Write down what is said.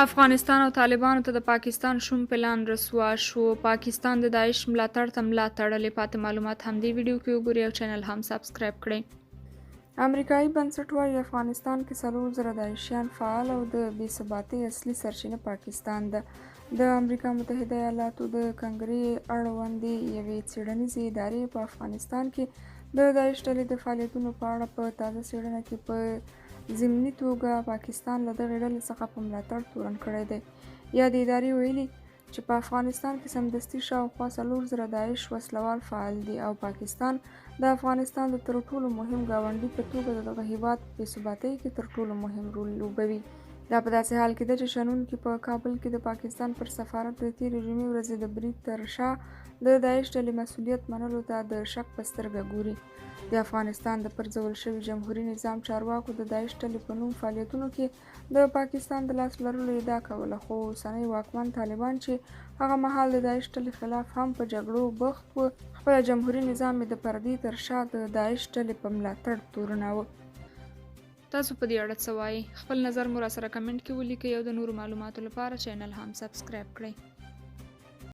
افغانستان او طالبانو ته د پاکستان شوم پلان رسوا شو. پاکستان د داعش ملاتړ ته ملا تړلې. پاتې معلومات هم دې ویډیو کې وګورئ او چینل هم سابسکرایب کړئ. امریکایي بنسټ وایي افغانستان کې 4000 داعشیان فعال او د بې ثباتۍ اصلي سرچینه پاکستان ده. د امریکا متحده ایالاتو د کنګرې اړوندې یوې څیړنیزې ادارې په افغانستان کې د داعش ډلې د فعالیتونو په اړه په تازه څیړنه کې په ضمني توګه پاکستان له دغې ډلې څخه په ملاتړ تورن کړی دی. یادې ادارې ویلي چې په افغانستان کې سمدستي شاوخوا 4000 داعش وسلوال فعال دي او پاکستان د افغانستان د تر ټولو مهم ګاونډي په توګه د دغه هیواد په بې ثباتۍ کې تر ټولو مهم رول لوبوي. دا په داسې حال کې ده چې شنونکي په کابل کې د پاکستان پر سفارت د تېرې جمعې ورځې د برید تر شا د داعش ډلې مسؤلیت منلو ته د شک په سترګه ګوري. د افغانستان د پرځول شوي جمهوري نظام چارواکو د داعش ډلې په نوم فعالیتونو کې د پاکستان د لاس لرلو ادعا کوله، خو اوسنی واکمن طالبان چې هغه مهال د داعش ډلې خلاف هم په جګړو بوخت و، خپله جمهوري نظام د پردې تر شا د داعش ډلې په ملاتړ تورناوه. تاسو په دې اړه څه وایئ؟ خپل نظر مو راسره کمنټ کې ولیکئ او د نورو معلوماتو لپاره چینل هم سابسکرایب کړئ.